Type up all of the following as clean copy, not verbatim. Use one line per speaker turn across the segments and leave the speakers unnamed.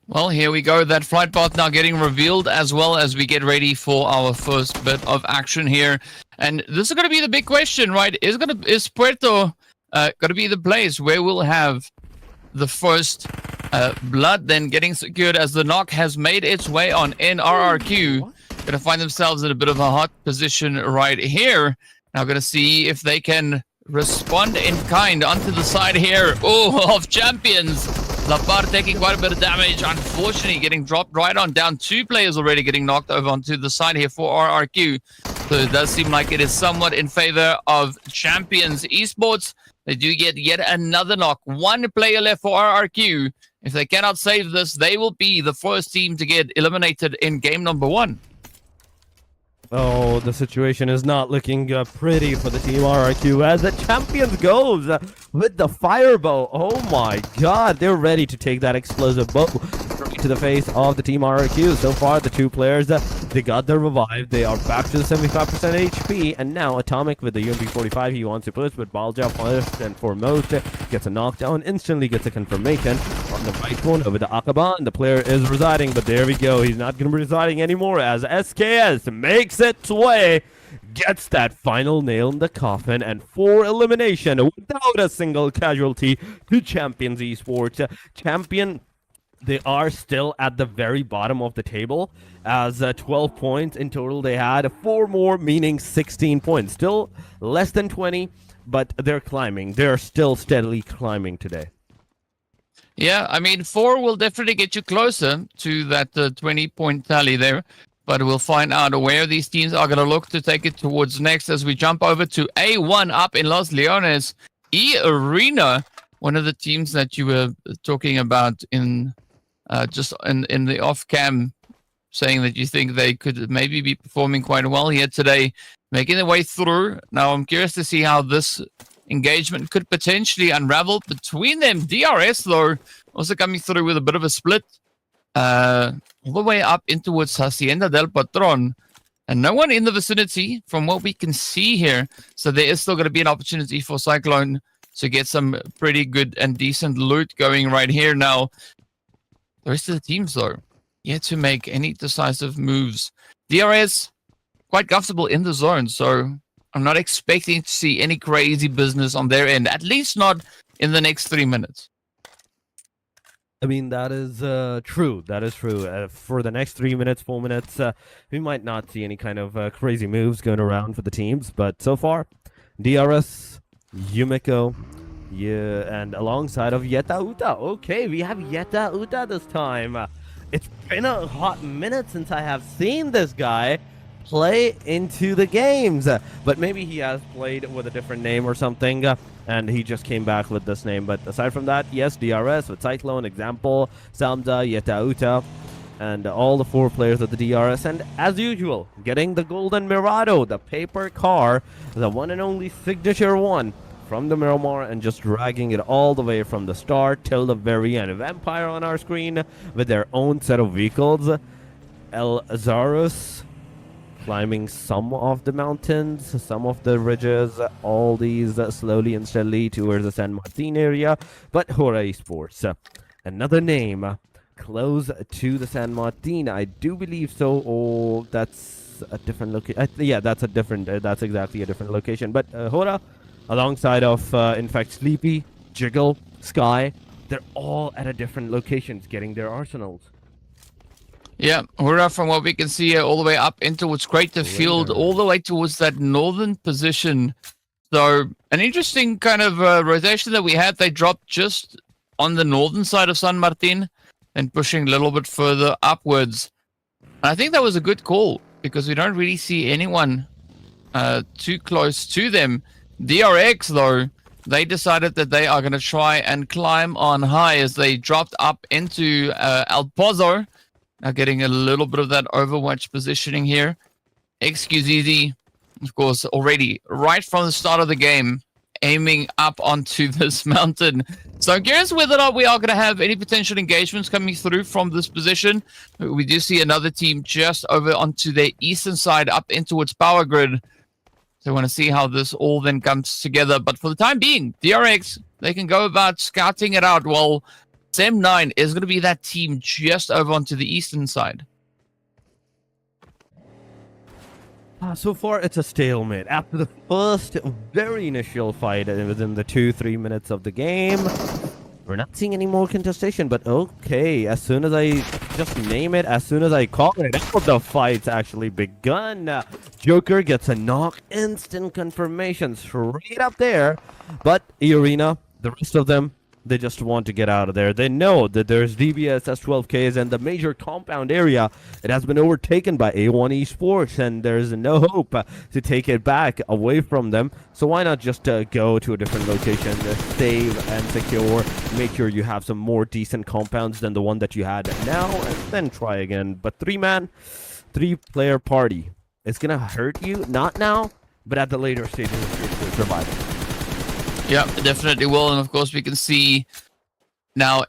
Well, here we go. That flight path now getting revealed as well as we get ready for our first bit of action here. And this is going to be the big question, right? Is Puerto going to be the place where we'll have the first blood then getting secured as the knock has made its way on NRRQ. Going to find themselves in a bit of a hot position right here. Now going to see if they can respond in kind onto the side here. Oh, of champions. Lapar taking quite a bit of damage. Unfortunately, getting dropped right on down. Two players already getting knocked over onto the side here for RRQ. So it does seem like it is somewhat in favor of champions esports. They do get yet another knock. One player left for RRQ. If they cannot save this, they will be the first team to get eliminated in game number 1.
Oh, the situation is not looking pretty for the team RRQ as the champions goes with the firebow. Oh my god, they're ready to take that explosive bow straight to the face of the team RRQ. So far, the two players, they got their revive. They are back to the 75% HP, and now Atomic with the UMP45, he wants to push, but Balja first and foremost gets a knockdown, instantly gets a confirmation on the right corner with the Akaban. The player is residing, but there we go. He's not going to be residing anymore as SKS makes its way, gets that final nail in the coffin, and for elimination without a single casualty to Champions Esports. Champion, they are still at the very bottom of the table as 12 points in total. They had 4 more, meaning 16 points. Still less than 20, but they're climbing. They're still steadily climbing today.
Yeah, I mean, 4 will definitely get you closer to that 20-point tally there. But we'll find out where these teams are going to look to take it towards next as we jump over to A1 up in Los Leones. E-Arena, one of the teams that you were talking about in just in the off-cam, saying that you think they could maybe be performing quite well here today, making their way through. Now, I'm curious to see how this engagement could potentially unravel between them. DRS, though, also coming through with a bit of a split. All the way up in towards Hacienda del Patron, and no one in the vicinity from what we can see here. So there is still going to be an opportunity for Cyclone to get some pretty good and decent loot going right here. Now, the rest of the teams, though, yet to make any decisive moves. DRS, quite comfortable in the zone, so I'm not expecting to see any crazy business on their end, at least not in the next 3 minutes.
I mean, that is true. That is true. For the next 3 minutes, 4 minutes, we might not see any kind of crazy moves going around for the teams. But so far, DRS, Yumiko, yeah, and alongside of Yeta Uta. Okay, we have Yeta Uta this time. It's been a hot minute since I have seen this guy play into the games. But maybe he has played with a different name or something. And he just came back with this name. But aside from that, yes, DRS with Cyclone, Example, Samda, Yetauta, and all the 4 players of the DRS. And as usual, getting the Golden Mirado, the paper car, the one and only signature one from the Miramar, and just dragging it all the way from the start till the very end. Vampire on our screen with their own set of vehicles. El Zarus climbing some of the mountains, some of the ridges, all these slowly and steadily towards the San Martin area. But Hora Esports, another name close to the San Martin, I do believe so. Oh, that's a different location. Yeah, that's exactly a different location. But Hora, alongside of, in fact, Sleepy, Jiggle, Sky, they're all at a different locations getting their arsenals.
Yeah, Hura, from what we can see here, all the way up into towards Crater Field, all the way towards that northern position. So, an interesting kind of rotation that we had. They dropped just on the northern side of San Martin and pushing a little bit further upwards. And I think that was a good call because we don't really see anyone too close to them. DRX, though, they decided that they are going to try and climb on high as they dropped up into El Pozo. Now getting a little bit of that Overwatch positioning here. XQZZ, of course, already right from the start of the game, aiming up onto this mountain. So I'm curious whether or not we are going to have any potential engagements coming through from this position. We do see another team just over onto their eastern side, up in towards Power Grid. So I want to see how this all then comes together. But for the time being, DRX, they can go about scouting it out while Sem9 is going to be that team just over onto the eastern side.
So far, it's a stalemate. After the first very initial fight within the 2-3 minutes of the game, we're not seeing any more contestation. But okay, as soon as I just name it, as soon as I call it, the fight's actually begun. Joker gets a knock, instant confirmation straight up there. But Arena, the rest of them, they just want to get out of there. They know that there's DBS S12Ks and the major compound area. It has been overtaken by A1 Esports, and there's no hope to take it back away from them. So why not just go to a different location, save and secure, make sure you have some more decent compounds than the one that you had now, and then try again. But 3-man, 3-player party. It's gonna hurt you, not now, but at the later stages of survival.
Yeah, definitely will. And of course, we can see now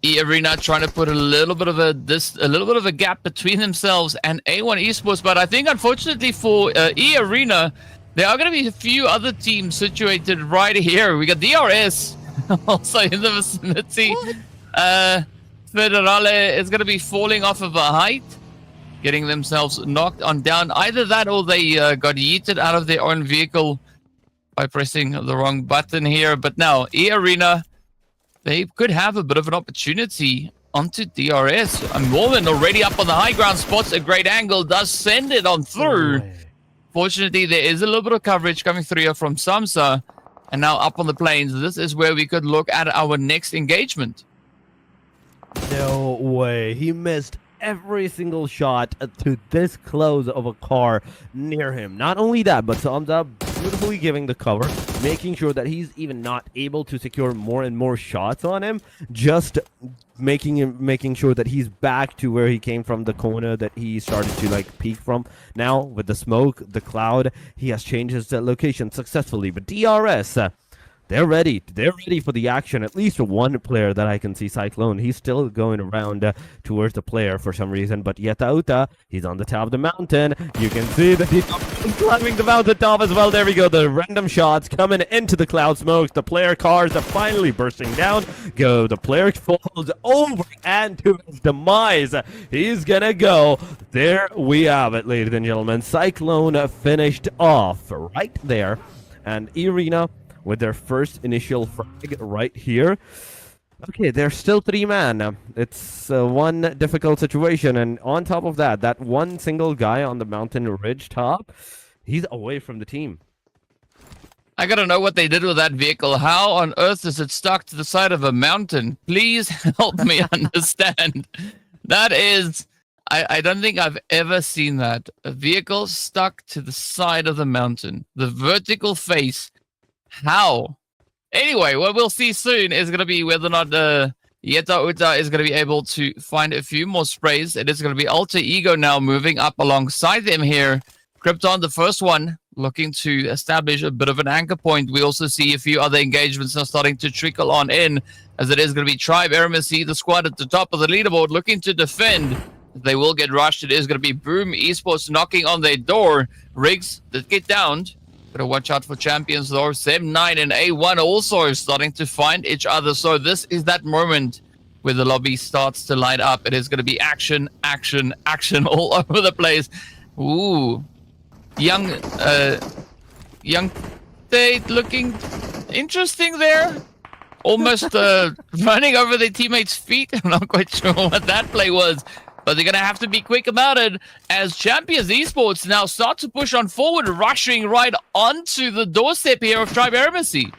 E-Arena trying to put a little bit of a gap between themselves and A1 Esports. But I think, unfortunately for E-Arena, there are going to be a few other teams situated right here. We got DRS also in the vicinity. Federale is going to be falling off of a height, getting themselves knocked on down. Either that or they got yeeted out of their own vehicle by pressing the wrong button here. But now E-Arena, they could have a bit of an opportunity onto DRS. And Mormon already up on the high ground, spots a great angle, does send it on through. Fortunately, there is a little bit of coverage coming through here from Samsa. And now up on the plains, this is where we could look at our next engagement.
No way. He missed every single shot to this close of a car near him. Not only that, but Samsa beautifully giving the cover, making sure that he's even not able to secure more and more shots on him, just making sure that he's back to where he came from, the corner that he started to like peek from. Now with the smoke, the cloud, he has changed his location successfully. But DRS, they're ready for the action. At least one player that I can see, Cyclone, he's still going around towards the player for some reason. But Yetauta, he's on the top of the mountain. You can see that he's climbing the mountain top as well. There we go, the random shots coming into the cloud smokes. The player cars are finally bursting down. The player falls over and to his demise. He's gonna go. There we have it, ladies and gentlemen. Cyclone finished off right there. And Arena with their first initial frag right here. Okay, they're still 3-man. It's one difficult situation, and on top of that, that one single guy on the mountain ridge top, he's away from the team.
I gotta know what they did with that vehicle. How on earth is it stuck to the side of a mountain? Please help me understand. That is, I don't think I've ever seen that. A vehicle stuck to the side of the mountain. The vertical face. How? Anyway, what we'll see soon is going to be whether or not Yeta Uta is going to be able to find a few more sprays. It is going to be Alter Ego now moving up alongside them here. Krypton, the first one, looking to establish a bit of an anchor point. We also see a few other engagements now starting to trickle on in, as it is going to be Tribe, Eremisi, the squad at the top of the leaderboard, looking to defend. They will get rushed. It is going to be Boom Esports knocking on their door. Riggs that get downed. Gotta watch out for champions though. Sem9 and A1 also starting to find each other. So this is that moment where the lobby starts to light up. It is going to be action, action, action all over the place. Ooh. Young Tate looking interesting there. Almost running over their teammates' feet. I'm not quite sure what that play was. But they're going to have to be quick about it as Champions Esports now start to push on forward, rushing right onto the doorstep here of Tribe Eremisi.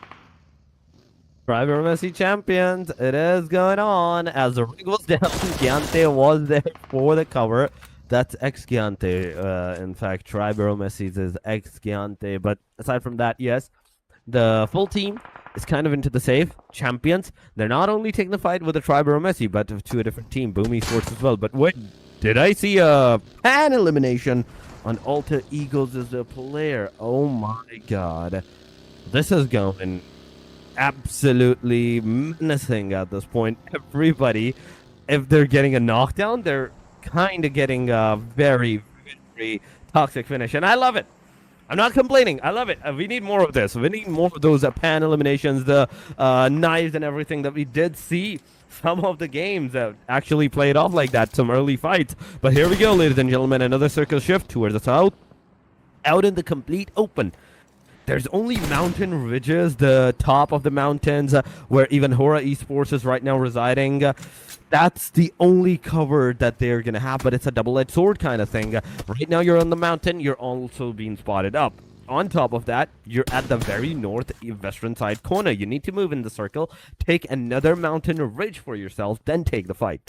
Tribe Eremisi champions, it is going on as the rig was down. Giante was there for the cover. That's ex-Giante. In fact, Tribe Eremisi's is ex-Giante. But aside from that, yes, the full team is kind of into the save. Champions, they're not only taking the fight with the Tribe Eremisi, but to a different team, Boom Esports as well. But wait, did I see a pan elimination on Alter Egos as a player? Oh my god. This is going absolutely menacing at this point. Everybody, if they're getting a knockdown, they're kind of getting a very, very toxic finish. And I love it. I'm not complaining. I love it. We need more of this. We need more of those pan eliminations, the knives and everything that we did see. Some of the games actually played off like that, some early fights. But here we go, ladies and gentlemen, another circle shift towards the south. Out in the complete open. There's only mountain ridges, the top of the mountains, where even Hora Esports is right now residing. That's the only cover that they're going to have, but it's a double-edged sword kind of thing. Right now you're on the mountain, you're also being spotted up. On top of that, you're at the very northwestern side corner. You need to move in the circle, take another mountain ridge for yourself, then take the fight.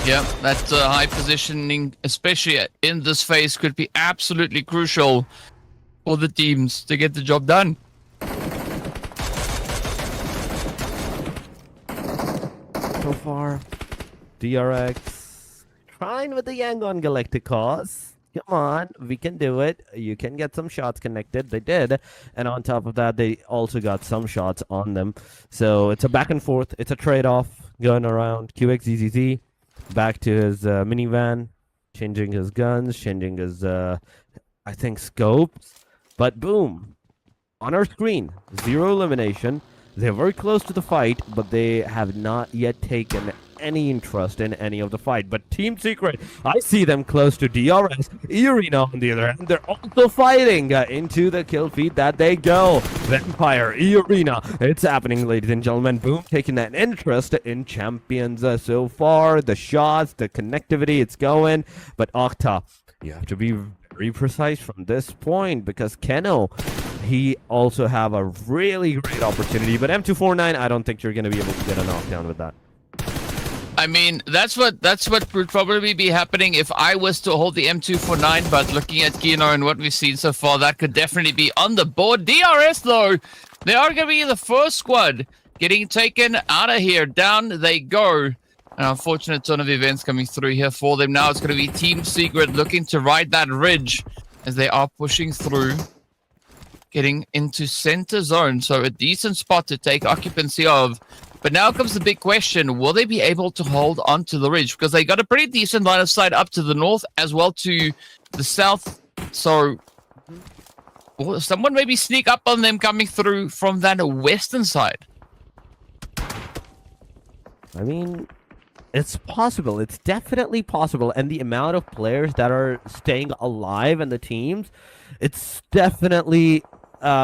Yeah, that high positioning, especially in this phase, could be absolutely crucial for the teams to get the job done.
So far, DRX trying with the Yangon Galactic cause. Come on, we can do it. You can get some shots connected. They did. And on top of that, they also got some shots on them. So it's a back and forth. It's a trade-off going around. QXZZZ back to his minivan, changing his guns, changing his, I think, scopes. But boom, on our screen, 0 elimination. They're very close to the fight, but they have not yet taken any interest in any of the fight. But Team Secret, I see them close to DRS. E-Arena, on the other hand, they're also fighting into the kill feed that they go. Vampire, E-Arena, it's happening, ladies and gentlemen. Boom, taking that interest in champions so far. The shots, the connectivity, it's going. But Octa, you have to be very precise from this point because Keno, he also have a really great opportunity. But M249, I don't think you're going to be able to get a knockdown with that.
I mean, that's what would probably be happening if I was to hold the M249, but looking at Kino and what we've seen so far, that could definitely be on the board. DRS, though, they are going to be the first squad getting taken out of here. Down they go. An unfortunate turn of events coming through here for them. Now it's going to be Team Secret looking to ride that ridge as they are pushing through, getting into center zone. So a decent spot to take occupancy of. But now comes the big question, will they be able to hold onto the ridge? Because they got a pretty decent line of sight up to the north as well to the south. So will someone maybe sneak up on them coming through from that western side?
I mean, it's possible. It's definitely possible. And the amount of players that are staying alive in the teams, it's definitely...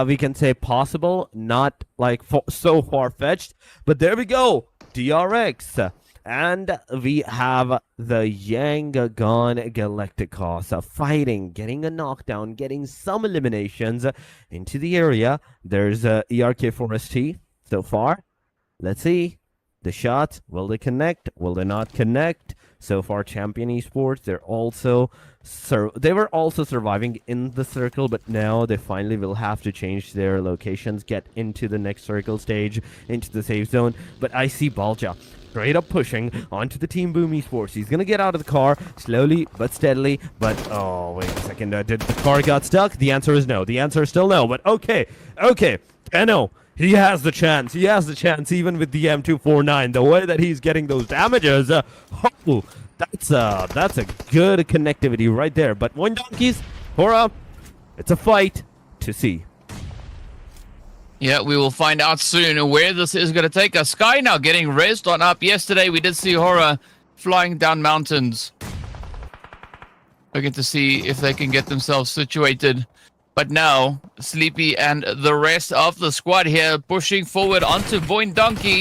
we can say possible, not like so far-fetched, but there we go, DRX, and we have the Yangon Galacticos fighting, getting a knockdown, getting some eliminations into the area. There's ERK4ST so far. Let's see the shots. Will they connect? Will they not connect? So far, Champion Esports, they were also surviving in the circle, but now they finally will have to change their locations, get into the next circle stage, into the safe zone. But I see Balja straight up pushing onto the Team Boom Esports. He's going to get out of the car slowly but steadily. But, oh, wait a second. Did the car got stuck? The answer is no. The answer is still no. But okay. Keno. He has the chance. He has the chance even with the M249. The way that he's getting those damages, that's a good connectivity right there. But one donkeys, Hora, it's a fight to see.
Yeah, we will find out soon where this is going to take us. Sky now getting rezzed on up. Yesterday we did see Hora flying down mountains, looking to see if they can get themselves situated. But now, Sleepy and the rest of the squad here pushing forward onto Voin Donkey.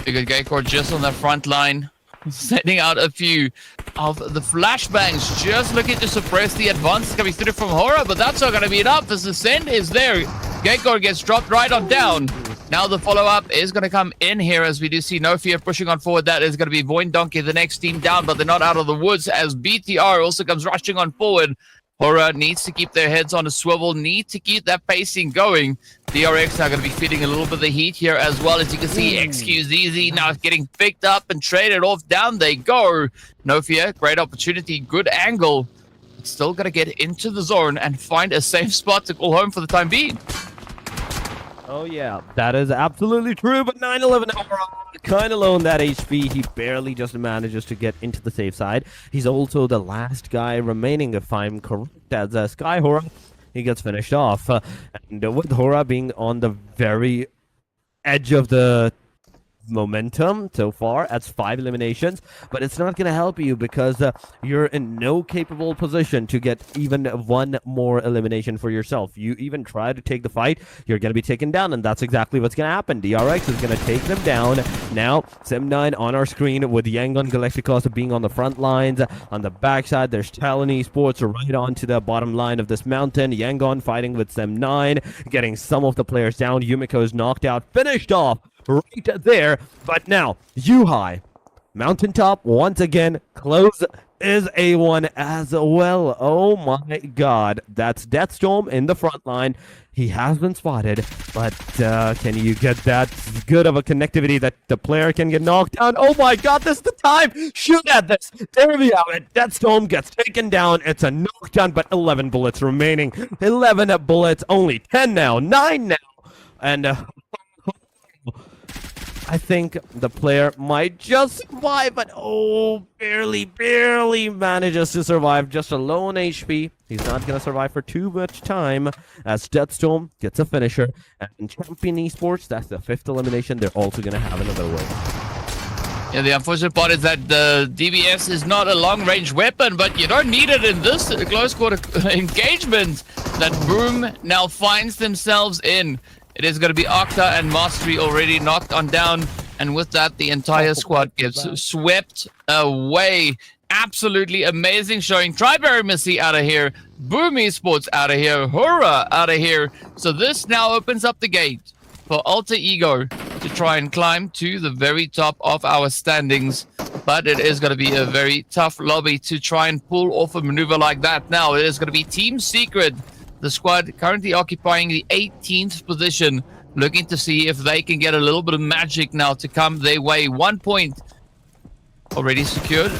Big Gaycord just on the front line, sending out a few of the flashbangs, just looking to suppress the advances coming through from Hora, but that's not going to be enough as the send is there. Gaycord gets dropped right on down. Now the follow-up is going to come in here as we do see No Fear pushing on forward. That is going to be Voin Donkey, the next team down, but they're not out of the woods as BTR also comes rushing on forward. Hora needs to keep their heads on a swivel, need to keep that pacing going. DRX now going to be feeling a little bit of the heat here as well. As you can see, XQZZ now getting picked up and traded off. Down they go. No Fear, great opportunity, good angle. It's still going to get into the zone and find a safe spot to call home for the time being.
Oh yeah, that is absolutely true, but 9-11 kind of low on that HP. He barely just manages to get into the safe side. He's also the last guy remaining, if I'm correct, as Sky Hora. He gets finished off. And with Hora being on the very edge of the momentum so far, that's 5 eliminations, but it's not going to help you because you're in no capable position to get even one more elimination for yourself. You even try to take the fight, you're going to be taken down, and that's exactly what's going to happen. DRX is going to take them down. Now, Sim9 on our screen with Yangon Galacticos being on the front lines. On the backside, there's Talon Esports right onto the bottom line of this mountain. Yangon fighting with Sim9, getting some of the players down. Yumiko is knocked out, finished off right there. But now, Yuhai, Mountaintop once again, close is A1 as well. Oh my god, that's Deathstorm in the front line. He has been spotted, but can you get that good of a connectivity that the player can get knocked down? Oh my god, this is the time! Shoot at this! There we have it! Deathstorm gets taken down. It's a knockdown, but 11 bullets remaining. 11 bullets, only 10 now, 9 now. And I think the player might just survive, but barely manages to survive. Just a low on HP. He's not going to survive for too much time as Deathstorm gets a finisher. And Champion Esports, that's the 5th elimination. They're also going to have another win.
Yeah, the unfortunate part is that the DBS is not a long-range weapon, but you don't need it in this close-quarter engagement that Boom now finds themselves in. It is going to be Octa and Mastery already knocked on down, and with that, the entire squad gets swept away. Absolutely amazing showing. Triberry Missy out of here, Boom Esports out of here, Hura out of here. So this now opens up the gate for Alter Ego to try and climb to the very top of our standings. But it is going to be a very tough lobby to try and pull off a maneuver like that. Now it is going to be Team Secret. The squad currently occupying the 18th position, looking to see if they can get a little bit of magic now to come their way. 1 point already secured.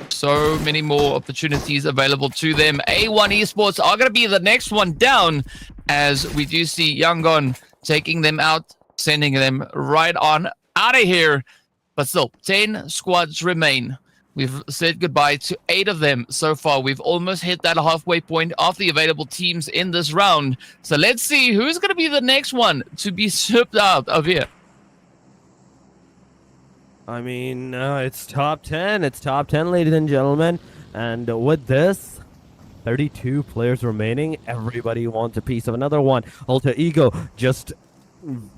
So many more opportunities available to them. A1 Esports are going to be the next one down, as we do see Yangon taking them out, sending them right on out of here. But still, 10 squads remain. We've said goodbye to 8 of them so far. We've almost hit that halfway point of the available teams in this round. So let's see who's going to be the next one to be shipped out of here.
I mean, it's top 10. It's top 10, ladies and gentlemen. And with this, 32 players remaining. Everybody wants a piece of another one. Alter Ego just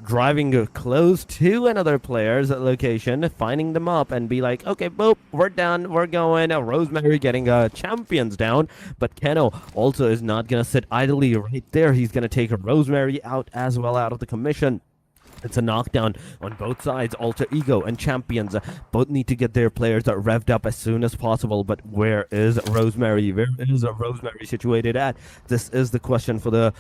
driving close to another player's location, finding them up and be like, okay, boop, we're done, we're going. Rosemary getting champions down, but Keno also is not going to sit idly right there. He's going to take Rosemary out as well, out of the commission. It's a knockdown on both sides. Alter Ego and Champions both need to get their players revved up as soon as possible. But where is Rosemary? Where is Rosemary situated at? This is the question for the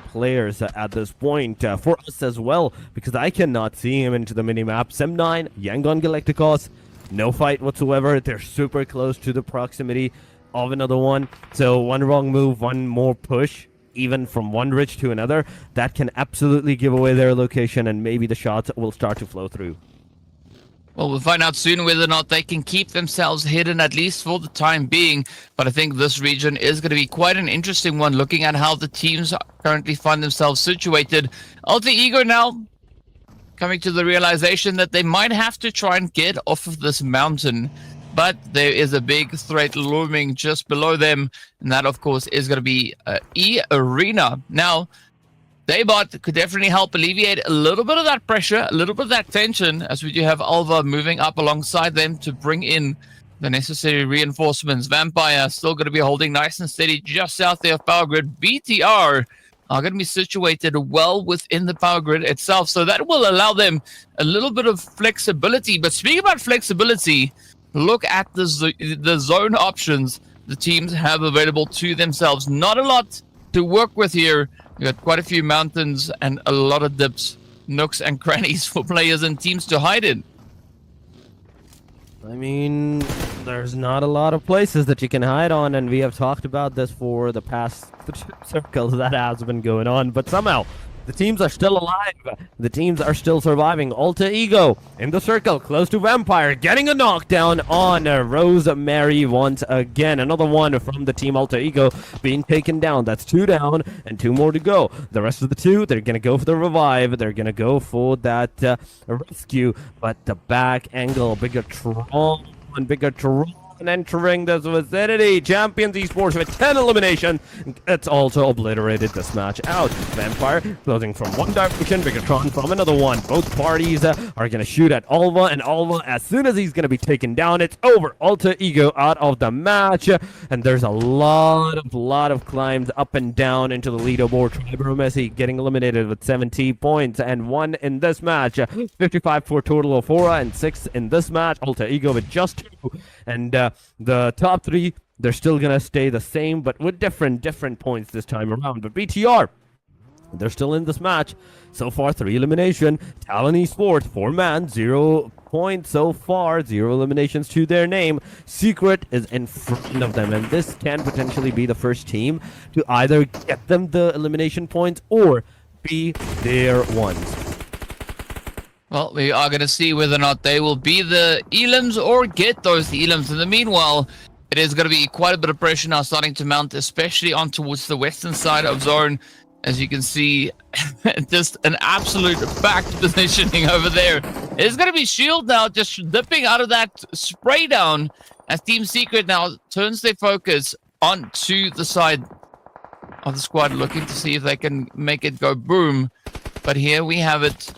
players at this point, for us as well, because I cannot see him into the minimap. Sim9, Yangon Galacticos, no fight whatsoever. They're super close to the proximity of another one. So one wrong move, one more push, even from one ridge to another, that can absolutely give away their location, and maybe the shots will start to flow through.
Well, we'll find out soon whether or not they can keep themselves hidden, at least for the time being. But I think this region is going to be quite an interesting one, looking at how the teams currently find themselves situated. Alter Ego now coming to the realization that they might have to try and get off of this mountain. But there is a big threat looming just below them, and that, of course, is going to be E-Arena. Now, Daybot could definitely help alleviate a little bit of that pressure, a little bit of that tension, as we do have Alva moving up alongside them to bring in the necessary reinforcements. Vampire still going to be holding nice and steady just south there of Power Grid. BTR are going to be situated well within the Power Grid itself, so that will allow them a little bit of flexibility. But speaking about flexibility, look at the zone options the teams have available to themselves. Not a lot to work with here. We got quite a few mountains and a lot of dips, nooks and crannies for players and teams to hide in.
I mean, there's not a lot of places that you can hide on, and we have talked about this for the past circles that has been going on, but somehow The teams are still alive. The teams are still surviving. Alter Ego in the circle, close to Vampire, getting a knockdown on Rosemary once again. Another one from the team Alter Ego being taken down. That's 2 down and 2 more to go. The rest of the 2, they're going to go for the revive. They're going to go for that rescue. But the back angle, Bigatron entering this vicinity. Champions Esports with 10 eliminations. It's also obliterated this match out. Vampire closing from one direction, Bigatron from another one. Both parties are going to shoot at Alva, and Alva, as soon as he's going to be taken down, it's over. Alter Ego out of the match, and there's a lot of climbs up and down into the leaderboard. Tribor Messi getting eliminated with 70 points and 1 in this match. 55 for a total of 4 and 6 in this match. Alter Ego with just 2, and the top 3, they're still gonna stay the same, but with different points this time around. But BTR, they're still in this match. So far, 3 elimination. Talon Esports, 4-man, 0 points so far, 0 eliminations to their name. Secret is in front of them, and this can potentially be the first team to either get them the elimination points or be their ones.
Well, we are going to see whether or not they will be the elims or get those elims. In the meanwhile, it is going to be quite a bit of pressure now starting to mount, especially on towards the western side of zone. As you can see, just an absolute backed positioning over there. It's going to be Shield now just dipping out of that spray down as Team Secret now turns their focus onto the side of the squad, looking to see if they can make it go boom. But here we have it.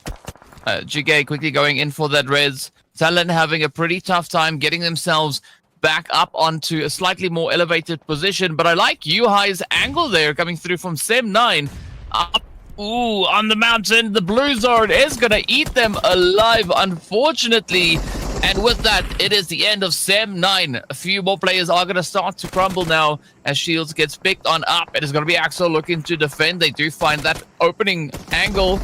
Jigay quickly going in for that res. Talon having a pretty tough time getting themselves back up onto a slightly more elevated position. But I like Yuhai's angle there coming through from Sem9 up. Ooh, on the mountain. The blue zone is going to eat them alive, unfortunately. And with that, it is the end of Sem9. A few more players are going to start to crumble now as Shields gets picked on up. It is going to be Axel looking to defend. They do find that opening angle.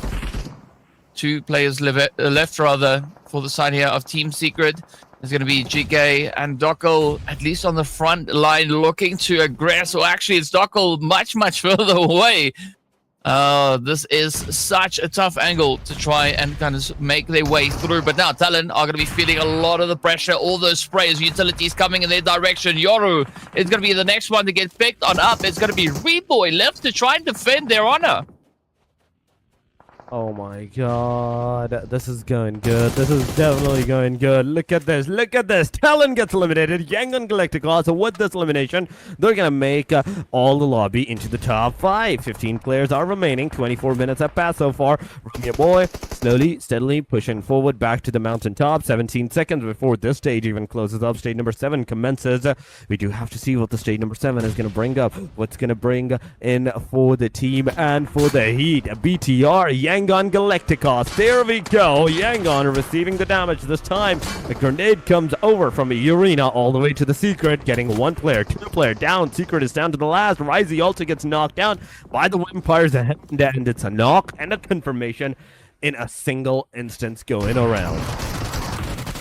2 players left rather for the side here of Team Secret. There's going to be GK and Dockel at least on the front line looking to aggress. Or actually, it's Dockel much further away. This is such a tough angle to try and kind of make their way through. But now Talon are going to be feeling a lot of the pressure. All those sprays, utilities coming in their direction. Yoru is going to be the next one to get picked on up. It's going to be Reboy left to try and defend their honor.
Oh my god, this is going good. This is definitely going good. Look at this. Look at this. Talon gets eliminated. Yangon Galactica. So with this elimination, they're going to make all the lobby into the top 5. 15 players are remaining. 24 minutes have passed so far. Romeo Boy slowly, steadily pushing forward back to the mountaintop. 17 seconds before this stage even closes up. Stage number 7 commences. We do have to see what the stage number 7 is going to bring up. What's going to bring in for the team and for the Heat. BTR, Yangon Galacticos. There we go. Yangon receiving the damage this time. The grenade comes over from Urena all the way to the Secret, getting 1 player, 2 player down. Secret is down to the last. Risey also gets knocked down by the Vampires, and it's a knock and a confirmation in a single instance going around.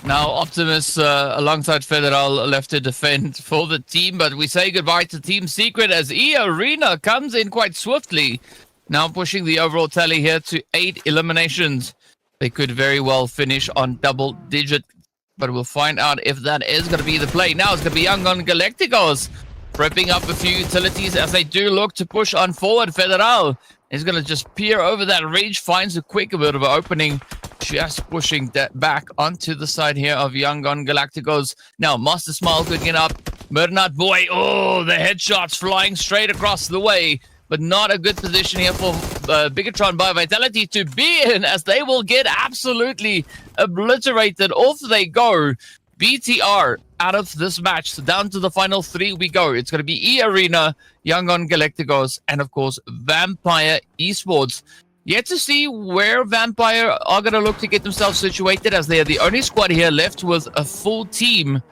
Now Optimus alongside Federal left to defend for the team, but we say goodbye to Team Secret as Arena comes in quite swiftly. Now pushing the overall tally here to 8 eliminations. They could very well finish on double digit, but we'll find out if that is going to be the play. Now it's going to be Yangon Galacticos prepping up a few utilities as they do look to push on forward. Federal is going to just peer over that ridge, finds a quick bit of an opening, just pushing that back onto the side here of Yangon Galacticos. Now Master Smile cooking up. Bernard Boy, oh, the headshots flying straight across the way. But not a good position here for Bigatron by Vitality to be in, as they will get absolutely obliterated. Off they go. BTR out of this match. So down to the final 3 we go. It's going to be Arena, Yangon Galacticos, and of course Vampire Esports. Yet to see where Vampire are going to look to get themselves situated, as they are the only squad here left with a full team.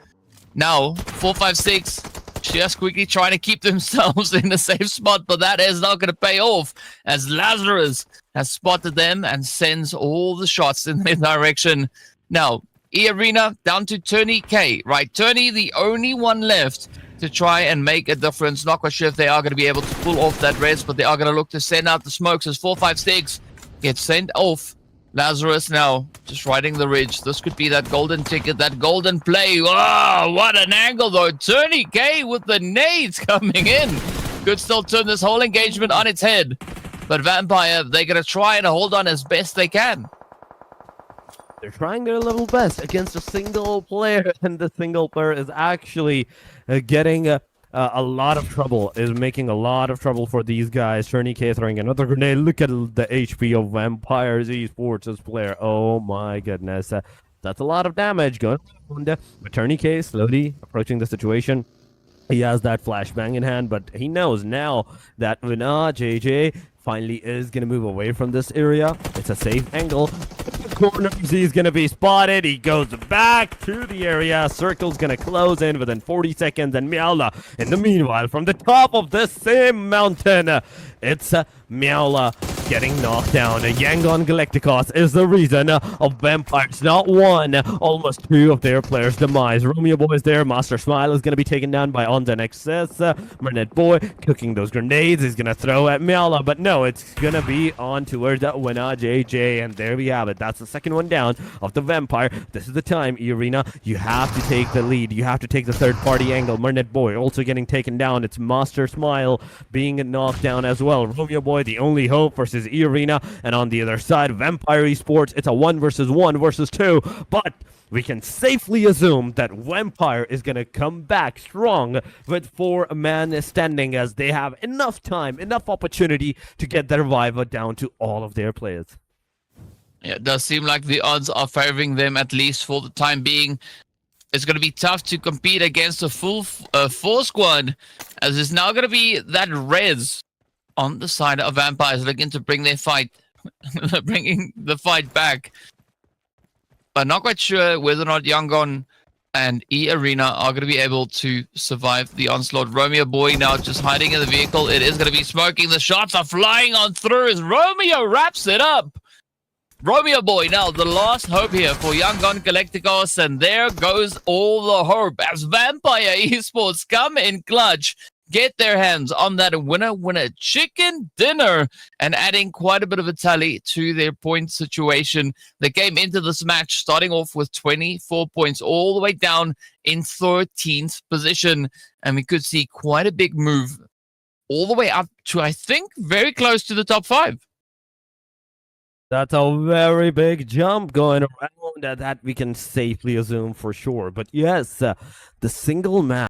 Now, 4-5-6. Just quickly trying to keep themselves in a safe spot, but that is not going to pay off, as Lazarus has spotted them and sends all the shots in their direction. Now, Arena down to Turney K, right? Turney, the only one left to try and make a difference. Not quite sure if they are going to be able to pull off that res, but they are going to look to send out the smokes as 4-5-6 gets sent off. Lazarus now just riding the ridge. This could be that golden ticket, that golden play. Oh, what an angle though. Turney K with the nades coming in. Could still turn this whole engagement on its head. But Vampire, they're going to try and hold on as best they can.
They're trying their level best against a single player, and the single player is actually getting a lot of trouble, is making a lot of trouble for these guys. Turney K throwing another grenade. Look at the HP of Vampires Esports' player. Oh my goodness. That's a lot of damage going on. But Turney K slowly approaching the situation. He has that flashbang in hand, but he knows now that JJ finally is going to move away from this area. It's a safe angle. Corners, he's going to be spotted. He goes back to the area. Circle's going to close in within 40 seconds. And Miaula, in the meanwhile, from the top of this same mountain, it's Miaula getting knocked down. Yangon Galacticos is the reason of Vampires not one, almost two of their players' demise. Romeo Boy is there. Master Smile is going to be taken down by Onzen XS. Mernet Boy cooking those grenades. He's going to throw at Miaula, but no, it's going to be on towards Wina JJ. And there we have it. That's the second one down of the Vampire. This is the time, Arena. You have to take the lead. You have to take the third-party angle. Mernet Boy also getting taken down. It's Master Smile being knocked down as well. Romeo Boy, the only hope versus Arena. And on the other side, Vampire Esports, it's a 1 versus 1 versus 2. But we can safely assume that Vampire is going to come back strong with 4 man standing, as they have enough time, enough opportunity to get their revival down to all of their players.
Yeah, it does seem like the odds are favoring them, at least for the time being. It's going to be tough to compete against a full 4 squad, as it's now going to be that res on the side of Vampires looking to bring their fight, bringing the fight back. But not quite sure whether or not Yangon and E-Arena are going to be able to survive the onslaught. Romeo Boy now just hiding in the vehicle. It is going to be smoking. The shots are flying on through as Romeo wraps it up. Romeo Boy now the last hope here for Yangon Galacticos, and there goes all the hope as Vampire Esports come in clutch, get their hands on that winner chicken dinner, and adding quite a bit of a tally to their point situation. They came into this match starting off with 24 points, all the way down in 13th position, and we could see quite a big move all the way up to, I think, very close to the top 5.
That's a very big jump going around that we can safely assume for sure. But yes, the single match